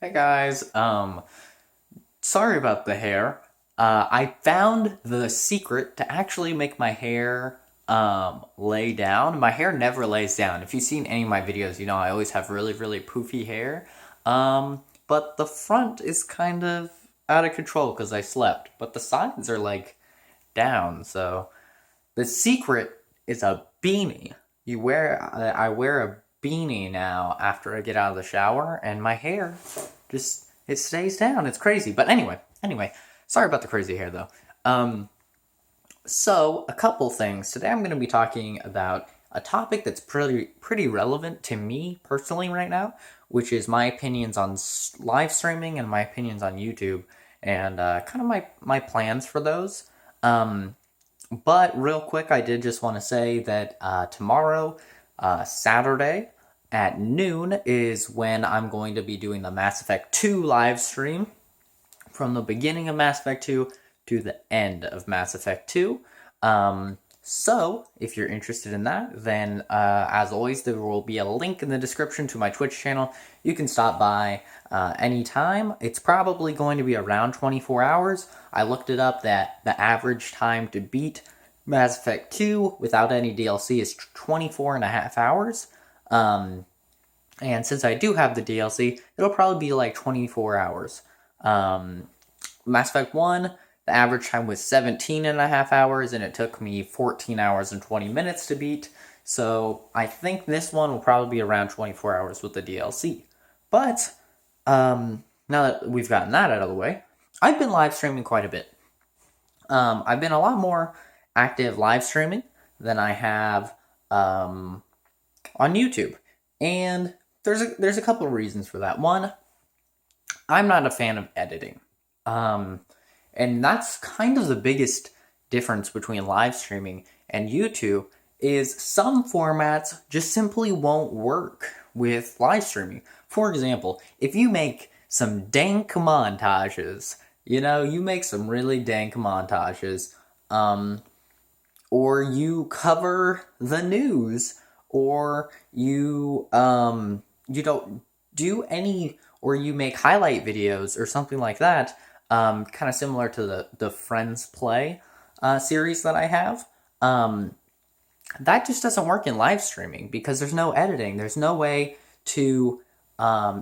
Hey guys, sorry about the hair. I found the secret to actually make my hair lay down. My hair never lays down. If you've seen any of my videos, you know I always have really poofy hair. But the front is kind of out of control because I slept, but the sides are like down. So the secret is a beanie. I wear a beanie now after I get out of the shower, and my hair just it stays down. It's crazy. But anyway, sorry about the crazy hair though. Um, so a couple things today. I'm going to be talking about a topic that's pretty relevant to me personally right now, which is my opinions on live streaming and my opinions on YouTube, and kind of my plans for those. But real quick, I did just want to say that tomorrow, Saturday at noon, is when I'm going to be doing the Mass Effect 2 live stream from the beginning of Mass Effect 2 to the end of Mass Effect 2. So, if you're interested in that, then as always, there will be a link in the description to my Twitch channel. You can stop by anytime. It's probably going to be around 24 hours. I looked it up that the average time to beat Mass Effect 2 without any DLC is 24 and a half hours. And since I do have the DLC, it'll probably be like 24 hours. Mass Effect 1, the average time was 17 and a half hours, and it took me 14 hours and 20 minutes to beat. So I think this one will probably be around 24 hours with the DLC. But now that we've gotten that out of the way, I've been live streaming quite a bit. I've been a lot more active live streaming than I have on YouTube, and there's a couple of reasons for that. One, I'm not a fan of editing. And that's kind of the biggest difference between live streaming and YouTube is some formats just simply won't work with live streaming. For example, if you make some dank montages, you make some really dank montages, or you cover the news, or you don't do any, or you make highlight videos or something like that, kind of similar to the Friends Play series that I have. That just doesn't work in live streaming because there's no editing. There's no way to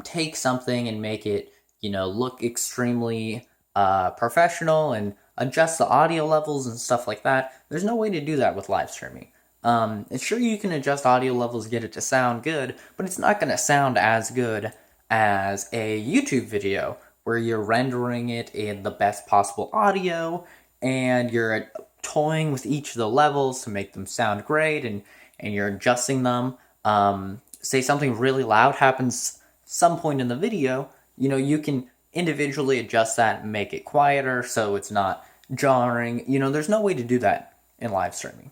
take something and make it, look extremely professional and adjust the audio levels and stuff like that. There's no way to do that with live streaming. And sure, you can adjust audio levels, get it to sound good, but it's not going to sound as good as a YouTube video where you're rendering it in the best possible audio and you're toying with each of the levels to make them sound great, and you're adjusting them. Say something really loud happens some point in the video, you can individually adjust that and make it quieter so it's not jarring. There's no way to do that in live streaming.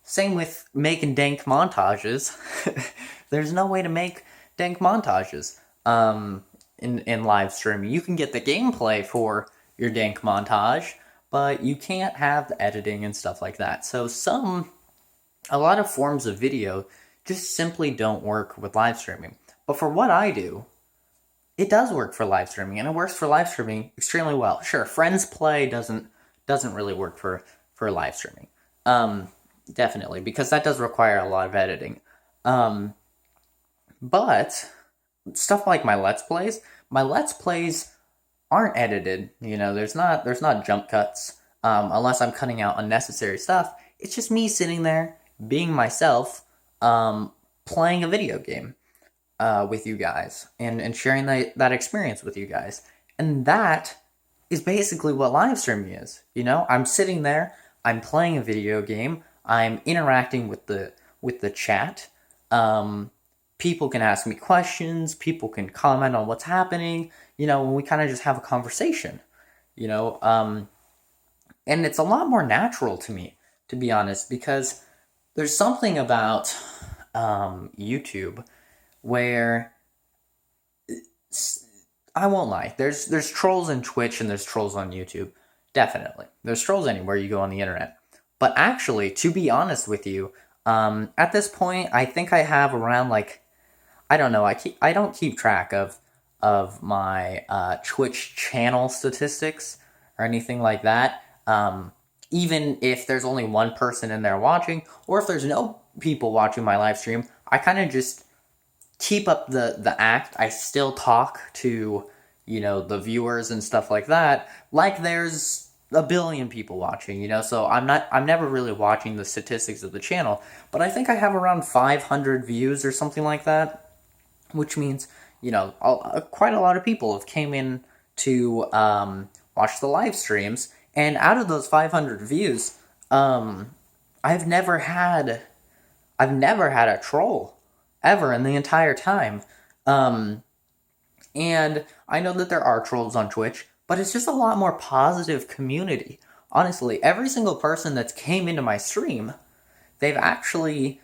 Same with making dank montages. There's no way to make dank montages in live streaming. You can get the gameplay for your dank montage, but you can't have the editing and stuff like that. So a lot of forms of video just simply don't work with live streaming. But for what I do, it does work for live streaming, and it works for live streaming extremely well. Sure, Friends Play doesn't really work for live streaming. Definitely, because that does require a lot of editing. But stuff like my Let's Plays aren't edited. There's not jump cuts, unless I'm cutting out unnecessary stuff. It's just me sitting there, being myself, playing a video game with you guys, and sharing that experience with you guys. And that is basically what live streaming is. I'm sitting there, I'm playing a video game, I'm interacting with the chat. People can ask me questions, people can comment on what's happening, and we kind of just have a conversation, and it's a lot more natural to me, to be honest, because there's something about YouTube where, I won't lie, there's trolls in Twitch and there's trolls on YouTube. Definitely. There's trolls anywhere you go on the internet. But actually, to be honest with you, at this point, I think I have around, like, I don't know, I don't keep track of of my Twitch channel statistics or anything like that. Even if there's only one person in there watching, or if there's no people watching my live stream, I kind of just keep up the act. I still talk to, the viewers and stuff like that, like there's a billion people watching, so I'm never really watching the statistics of the channel, but I think I have around 500 views or something like that, which means, quite a lot of people have came in to watch the live streams, and out of those 500 views, I've never had a troll ever in the entire time. And I know that there are trolls on Twitch, but it's just a lot more positive community. Honestly, every single person that's came into my stream, they've actually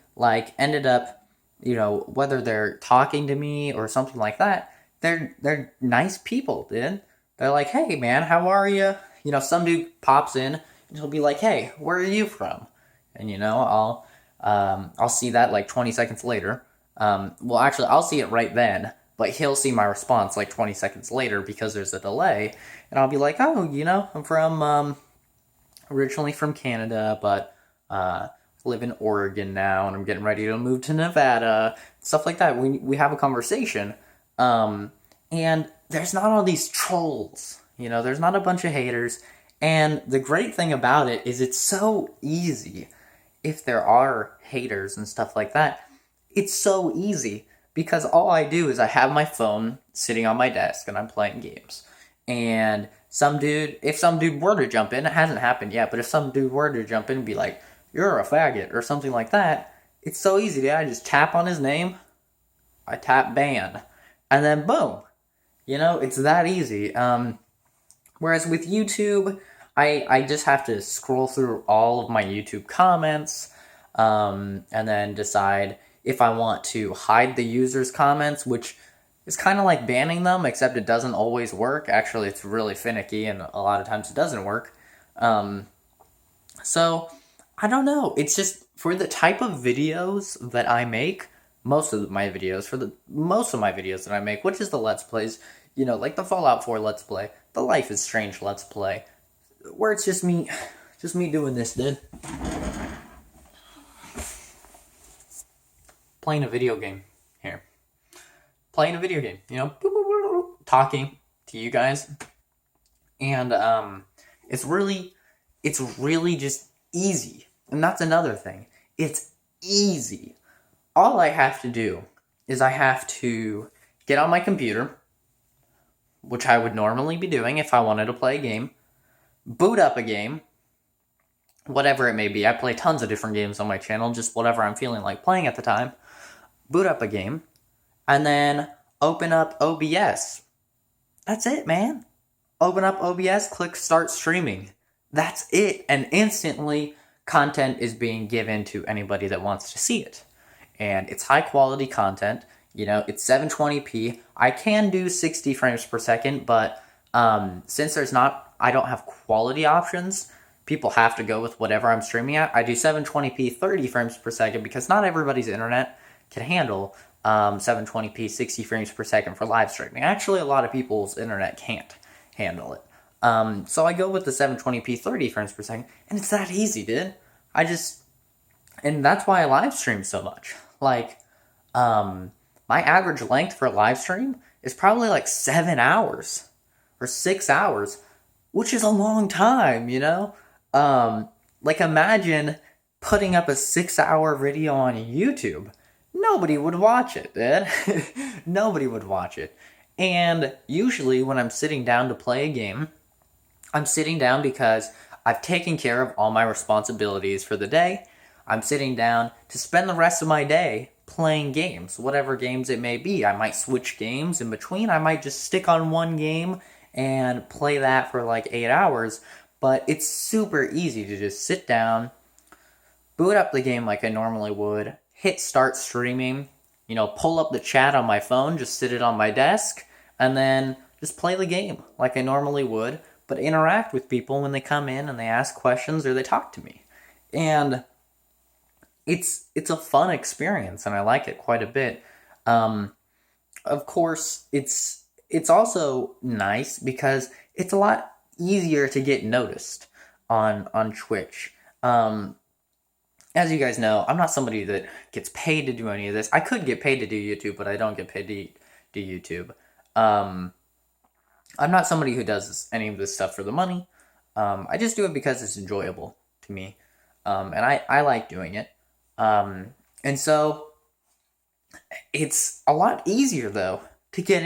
ended up, whether they're talking to me or something like that, they're nice people, dude. They're like, "Hey man, how are you?" Some dude pops in and he'll be like, "Hey, where are you from?" And I'll see that like 20 seconds later. Well, actually, I'll see it right then, but he'll see my response like 20 seconds later because there's a delay, and I'll be like, "Oh, I'm from originally from Canada, but live in Oregon now, and I'm getting ready to move to Nevada," stuff like that. We have a conversation, and there's not all these trolls. There's not a bunch of haters, and the great thing about it is it's so easy. If there are haters and stuff like that, it's so easy because all I do is I have my phone sitting on my desk and I'm playing games. And if some dude were to jump in, it hasn't happened yet, but if some dude were to jump in and be like, "You're a faggot," or something like that, it's so easy. I just tap on his name, I tap ban, and then boom. It's that easy. Whereas with YouTube, I just have to scroll through all of my YouTube comments, and then decide if I want to hide the user's comments, which is kind of like banning them, except it doesn't always work. Actually, it's really finicky, and a lot of times it doesn't work. So, I don't know. It's just for the type of videos that I make, most of my videos that I make, which is the Let's Plays, like the Fallout 4 Let's Play, the Life is Strange Let's Play, where it's just me doing this, dude. Playing a video game here. Playing a video game, talking to you guys. And it's really just easy. And that's another thing. It's easy. All I have to do is I have to get on my computer, which I would normally be doing if I wanted to play a game, boot up a game, whatever it may be. I play tons of different games on my channel, just whatever I'm feeling like playing at the time. Boot up a game, and then open up OBS. That's it, man. Open up OBS, click start streaming. That's it, and instantly content is being given to anybody that wants to see it. And it's high quality content. It's 720p. I can do 60 frames per second, but since I don't have quality options, people have to go with whatever I'm streaming at. I do 720p 30 frames per second because not everybody's internet can handle 720p 60 frames per second for live streaming. Actually, a lot of people's internet can't handle it. So I go with the 720p 30 frames per second, and it's that easy, dude. And that's why I live stream so much. My average length for a live stream is probably like 7 hours or 6 hours, which is a long time, imagine putting up a 6-hour video on YouTube. Nobody would watch it, dude. Nobody would watch it. And usually when I'm sitting down to play a game, I'm sitting down because I've taken care of all my responsibilities for the day. I'm sitting down to spend the rest of my day playing games, whatever games it may be. I might switch games in between. I might just stick on one game and play that for like 8 hours. But it's super easy to just sit down, boot up the game like I normally would, hit start streaming, pull up the chat on my phone, just sit it on my desk, and then just play the game like I normally would, but interact with people when they come in and they ask questions or they talk to me. And it's a fun experience, and I like it quite a bit. Of course, it's it's also nice because it's a lot easier to get noticed on Twitch. As you guys know, I'm not somebody that gets paid to do any of this. I could get paid to do YouTube, but I don't get paid to do YouTube. I'm not somebody who does any of this stuff for the money. I just do it because it's enjoyable to me, and I like doing it. And so it's a lot easier though to get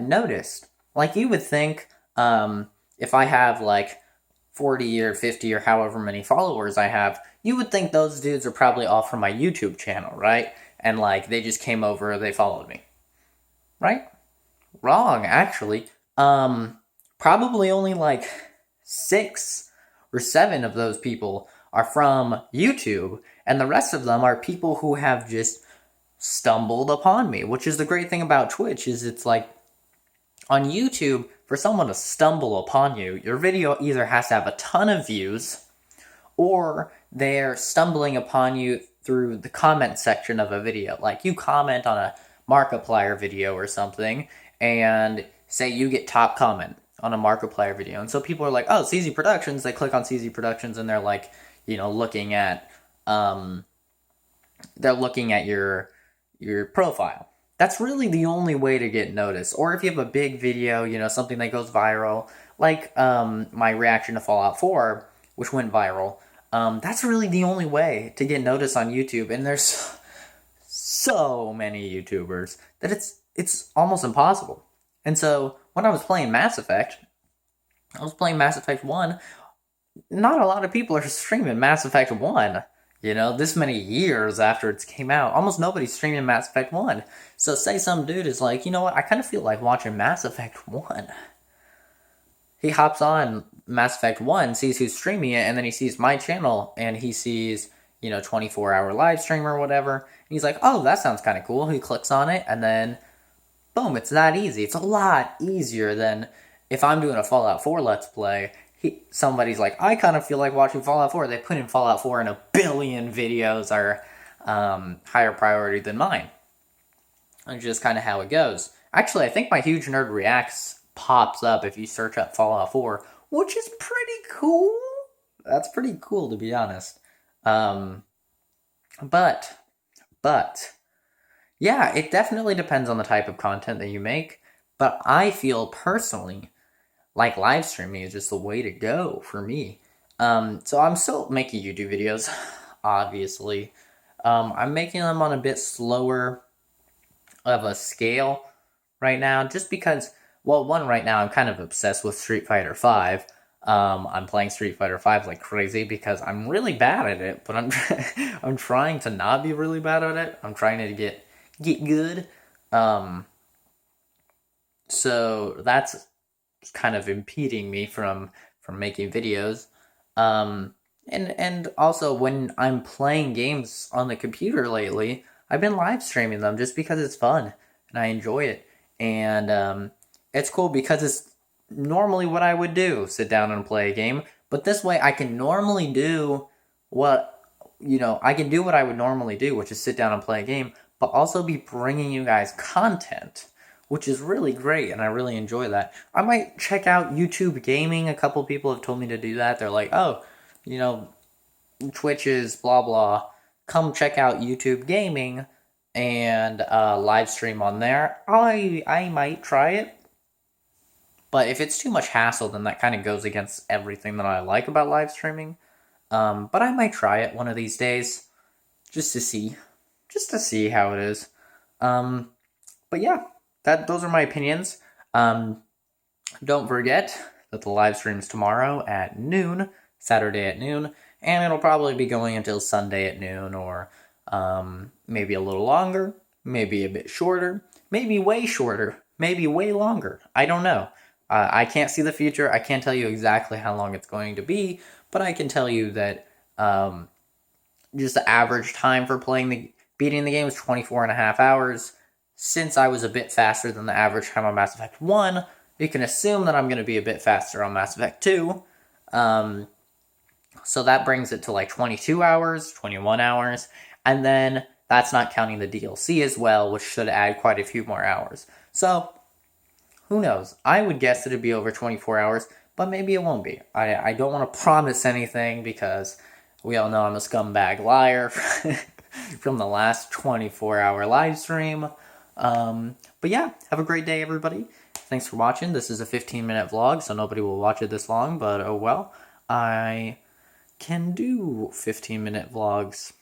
noticed. Like you would think, if I have like 40 or 50 or however many followers I have, you would think those dudes are probably all from my YouTube channel, right? And like they just came over, they followed me, right? Wrong, actually. Probably only like 6 or 7 of those people are from YouTube, and the rest of them are people who have just stumbled upon me, which is the great thing about Twitch, is it's like, on YouTube, for someone to stumble upon you, your video either has to have a ton of views, or they're stumbling upon you through the comment section of a video. Like, you comment on a Markiplier video or something, and say you get top comment on a Markiplier video. And so people are like, oh, CZ Productions. They click on CZ Productions, and they're like, looking at, your profile. That's really the only way to get noticed. Or if you have a big video, something that goes viral, like my reaction to Fallout 4, which went viral, that's really the only way to get noticed on YouTube. And there's so many YouTubers that it's almost impossible. And so when I was playing Mass Effect 1, not a lot of people are streaming Mass Effect 1. This many years after it's came out, almost nobody's streaming Mass Effect 1. So say some dude is like, you know what, I kind of feel like watching Mass Effect 1. He hops on Mass Effect 1, sees who's streaming it, and then he sees my channel, and he sees, 24-hour live stream or whatever. And he's like, oh, that sounds kind of cool. He clicks on it, and then, boom, it's that easy. It's a lot easier than if I'm doing a Fallout 4 Let's Play. Somebody's like, I kind of feel like watching Fallout 4. They put in Fallout 4 and a billion videos are higher priority than mine. That's just kind of how it goes. Actually, I think my Huge Nerd Reacts pops up if you search up Fallout 4, which is pretty cool. That's pretty cool, to be honest. But, yeah, it definitely depends on the type of content that you make. But I feel personally like live streaming is just the way to go for me. So I'm still making YouTube videos, obviously. I'm making them on a bit slower of a scale right now, just because, well, right now I'm kind of obsessed with Street Fighter V. I'm playing Street Fighter V like crazy because I'm really bad at it, but I'm trying to not be really bad at it. I'm trying to get good. So that's kind of impeding me from making videos. And also when I'm playing games on the computer lately, I've been live streaming them just because it's fun and I enjoy it. And it's cool because it's normally what I would do, sit down and play a game. But this way I can normally do I can do what I would normally do, which is sit down and play a game, but also be bringing you guys content, which is really great, and I really enjoy that. I might check out YouTube Gaming. A couple people have told me to do that. They're like, oh, Twitch is blah blah. Come check out YouTube Gaming and live stream on there. I might try it. But if it's too much hassle, then that kind of goes against everything that I like about live streaming. But I might try it one of these days, just to see how it is. But yeah. Those are my opinions. Don't forget that the live stream's tomorrow at noon, Saturday at noon, and it'll probably be going until Sunday at noon, or maybe a little longer, maybe a bit shorter, maybe way shorter, maybe way longer. I don't know. I can't see the future. I can't tell you exactly how long it's going to be, but I can tell you that just the average time for beating the game is 24 and a half hours. Since I was a bit faster than the average time on Mass Effect 1, you can assume that I'm going to be a bit faster on Mass Effect 2. So that brings it to like 22 hours, 21 hours, and then that's not counting the DLC as well, which should add quite a few more hours. So Who knows? I would guess it'd be over 24 hours, but maybe it won't be. I don't want to promise anything because we all know I'm a scumbag liar from the last 24-hour live stream. But yeah, have a great day, everybody. Thanks for watching. This is a 15-minute vlog, so nobody will watch it this long, but oh well. I can do 15-minute vlogs.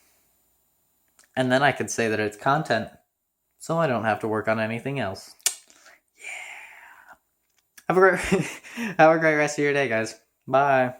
And then I could say that it's content, so I don't have to work on anything else. Have a great have a great rest of your day, guys. Bye.